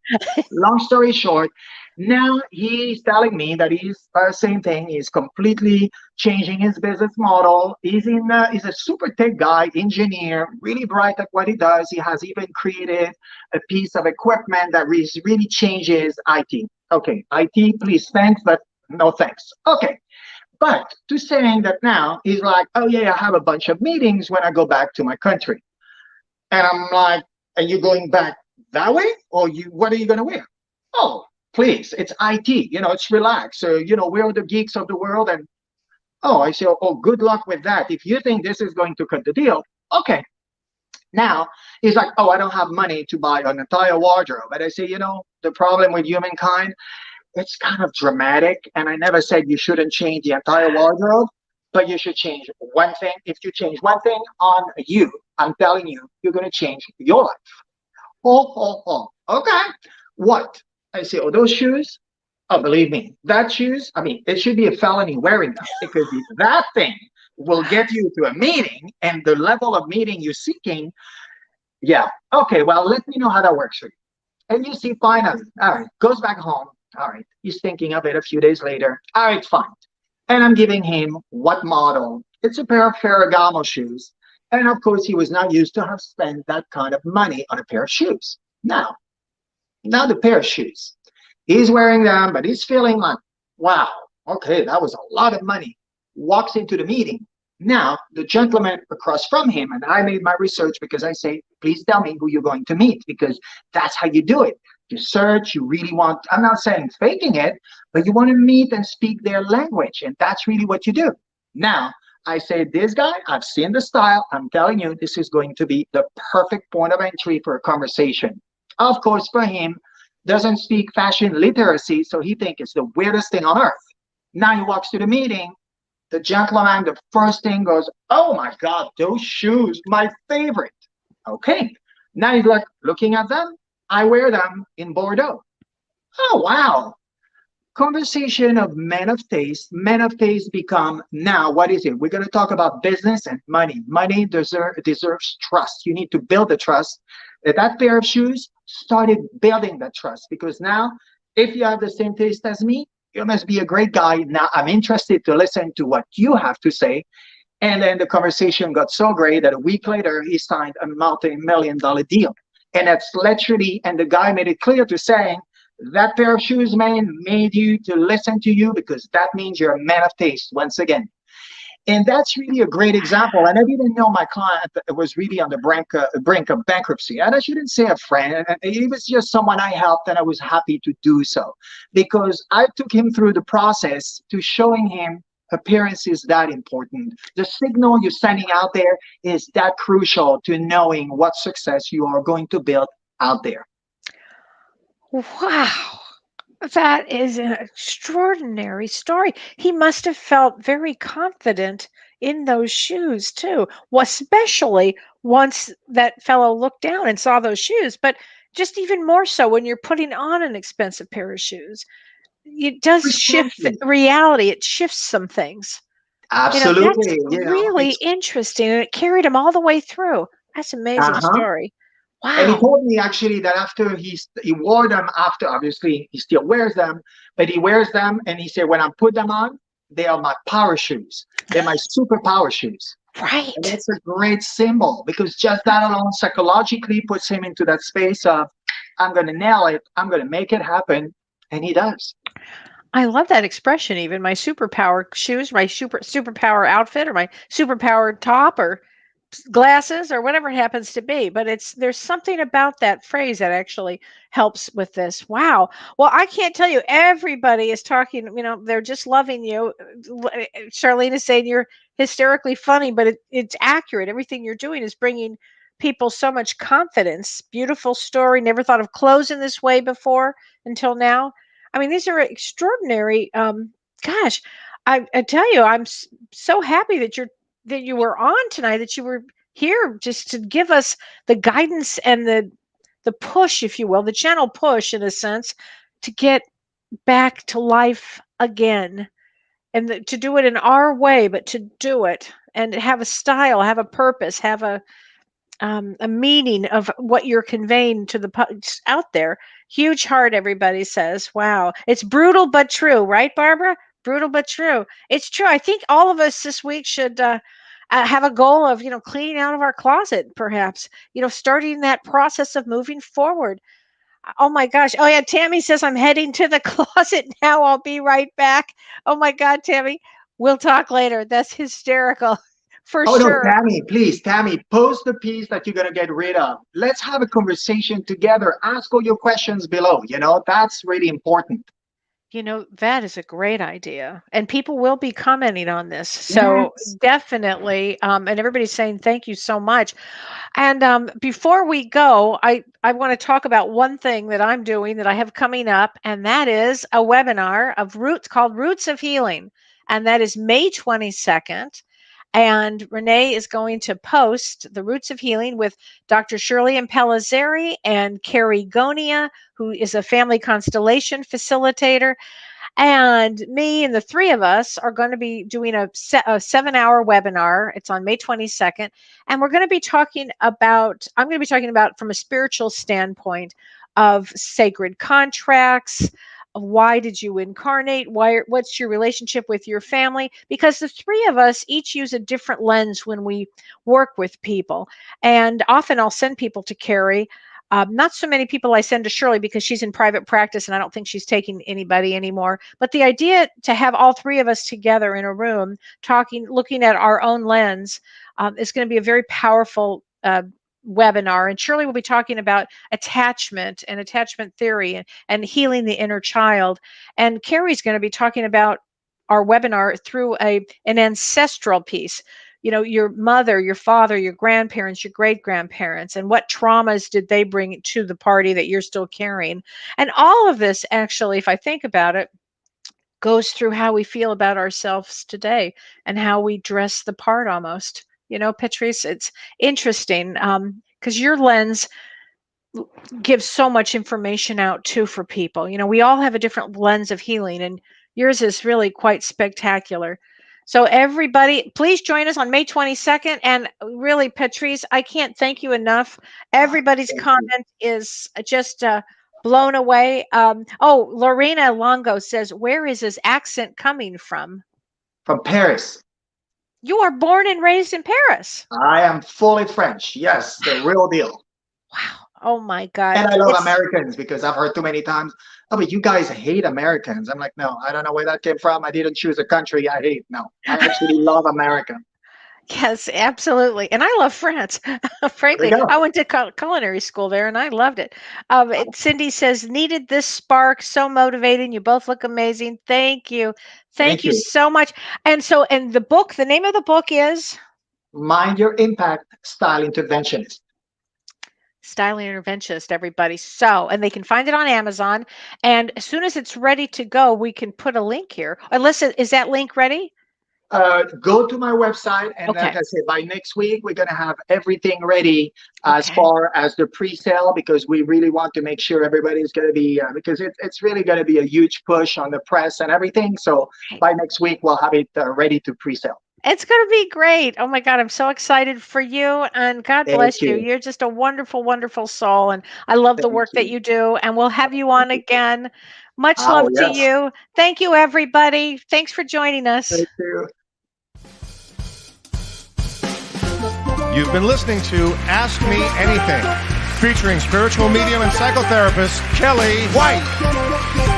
S3: Long story short, now he's telling me that he's same thing. He's completely changing his business model. He's a super tech guy, engineer, really bright at what he does. He has even created a piece of equipment that really changes IT. Okay, IT, please, thanks, but no thanks. Okay. But to saying that now, he's like, "Oh yeah, I have a bunch of meetings when I go back to my country." And I'm like, "Are you going back that way? Or what are you going to wear?" "Oh, please, it's IT, it's relaxed. So, we're the geeks of the world." And I say, "Oh, good luck with that. If you think this is going to cut the deal, okay." Now he's like, "Oh, I don't have money to buy an entire wardrobe." But I say, the problem with humankind, it's kind of dramatic, and I never said you shouldn't change the entire wardrobe, but you should change one thing. If you change one thing on you, I'm telling you, you're going to change your life. Oh, okay. What? I say, "Oh, those shoes? Oh, believe me, that shoes, I mean, it should be a felony wearing them, because if that thing will get you to a meeting and the level of meeting you're seeking, yeah. Okay, well, let me know how that works for you." And you see, finally, all right, goes back home. All right, he's thinking of it a few days later. All right, fine. And I'm giving him what model. It's a pair of Ferragamo shoes. And of course, he was not used to have spent that kind of money on a pair of shoes. Now the pair of shoes. He's wearing them, but he's feeling like, wow, okay, that was a lot of money. Walks into the meeting. Now, the gentleman across from him, and I made my research because I say, "Please tell me who you're going to meet," because that's how you do it. You search, you really want, I'm not saying faking it, but you want to meet and speak their language. And that's really what you do. Now, I say, this guy, I've seen the style. I'm telling you, this is going to be the perfect point of entry for a conversation. Of course, for him, doesn't speak fashion literacy, so he thinks it's the weirdest thing on earth. Now he walks to the meeting. The gentleman, the first thing goes, "Oh my God, those shoes, my favorite." Okay. Now he's like looking at them. I wear them in Bordeaux. Oh, wow. Conversation of men of taste. Men of taste become, now, what is it? We're going to talk about business and money. Money deserves trust. You need to build the trust. That pair of shoes started building that trust, because now, if you have the same taste as me, you must be a great guy. Now I'm interested to listen to what you have to say. And then the conversation got so great that a week later, he signed a multi-million-dollar deal. And that's literally, and the guy made it clear to saying, that pair of shoes, man, made you to listen to you, because that means you're a man of taste once again. And that's really a great example. And I didn't know my client was really on the brink of bankruptcy. And I shouldn't say a friend. It was just someone I helped, and I was happy to do so, because I took him through the process to showing him appearance is that important. The signal you're sending out there is that crucial to knowing what success you are going to build out there.
S2: Wow. That is an extraordinary story. He must have felt very confident in those shoes too, especially once that fellow looked down and saw those shoes, but just even more so when you're putting on an expensive pair of shoes. It does shift the reality. It shifts some things.
S3: Absolutely.
S2: That's really interesting, and it carried him all the way through. That's an amazing story.
S3: And he
S2: Wow.
S3: told me actually that after he wore them, after obviously he still wears them, but he wears them, and he said, when I put them on, they are my power shoes. They're my super power shoes.
S2: Right.
S3: And that's a great symbol, because just that alone psychologically puts him into that space of, I'm going to nail it. I'm going to make it happen. And he does.
S2: I love that expression. Even my superpower shoes, my superpower outfit, or my superpower top, or glasses, or whatever it happens to be. But there's something about that phrase that actually helps with this. Wow. Well, I can't tell you. Everybody is talking. They're just loving you. Charlene is saying you're hysterically funny, but it's accurate. Everything you're doing is bringing people so much confidence. Beautiful story. Never thought of closing this way before until now. I mean, these are extraordinary. Gosh, I tell you, I'm so happy that you were on tonight, that you were here just to give us the guidance and the push, if you will, the gentle push in a sense, to get back to life again, and to do it in our way, but to do it and have a style, have a purpose, have a meaning of what you're conveying to the out there. Huge heart, everybody says. Wow. It's brutal but true, right, Barbara? Brutal but true. It's true. I think all of us this week should have a goal of, cleaning out of our closet, perhaps, starting that process of moving forward. Oh my gosh. Oh yeah, Tammy says I'm heading to the closet now. I'll be right back. Oh my God, Tammy. We'll talk later. That's hysterical. For
S3: Oh no,
S2: sure.
S3: Tammy, please, Tammy, post the piece that you're gonna get rid of. Let's have a conversation together. Ask all your questions below. That's really important.
S2: That is a great idea. And people will be commenting on this. So
S3: Yes.
S2: definitely, and everybody's saying thank you so much. And before we go, I want to talk about one thing that I'm doing that I have coming up, and that is a webinar of Roots called Roots of Healing. And that is May 22nd. And Renee is going to post the Roots of Healing with Dr. Shirley Impellizzeri and Carrie Gonia, who is a family constellation facilitator. And me and the three of us are going to be doing a 7-hour webinar. It's on May 22nd. And I'm going to be talking about from a spiritual standpoint of sacred contracts. Why did you incarnate? What's your relationship with your family? Because the three of us each use a different lens when we work with people. And often I'll send people to Carrie. Not so many people I send to Shirley because she's in private practice and I don't think she's taking anybody anymore. But the idea to have all three of us together in a room talking, looking at our own lens, is going to be a very powerful webinar. And Shirley will be talking about attachment and attachment theory and healing the inner child. And Carrie's going to be talking about our webinar through an ancestral piece. Your mother, your father, your grandparents, your great-grandparents, and what traumas did they bring to the party that you're still carrying. And all of this, actually, if I think about it, goes through how we feel about ourselves today and how we dress the part almost. Patrice, it's interesting because your lens gives so much information out too for people. We all have a different lens of healing, and yours is really quite spectacular. So everybody, please join us on May 22nd. And really, Patrice, I can't thank you enough. Everybody's comment is just blown away. Lorena Longo says, where is his accent coming from?
S3: From Paris.
S2: You are born and raised in Paris.
S3: I am fully French. Yes, the real deal.
S2: Wow. Oh my God.
S3: And I love Americans because I've heard too many times, oh, but you guys hate Americans. I'm like, no, I don't know where that came from. I didn't choose a country I hate. No, I actually love America.
S2: Yes, absolutely. And I love France. Frankly, I went to culinary school there and I loved it. Cindy says, needed this spark. So motivating. You both look amazing. Thank you. Thank you so much. And the name of the book is?
S3: Mind Your Impact, Style Interventionist.
S2: Style Interventionist, everybody. And they can find it on Amazon. And as soon as it's ready to go, we can put a link here. Alyssa, is that link ready?
S3: Go to my website, and like I said, by next week, we're going to have everything ready as far as the pre-sale, because we really want to make sure everybody's going to be, because it's really going to be a huge push on the press and everything. So by next week, we'll have it ready to pre-sale.
S2: It's going to be great. Oh my God, I'm so excited for you, and God bless you. You're just a wonderful, wonderful soul, and I love the work that you do, and we'll have you on again. Much love to you. Thank you, everybody. Thanks for joining us.
S3: Thank you.
S1: You've been listening to Ask Me Anything, featuring spiritual medium and psychotherapist Kelly White.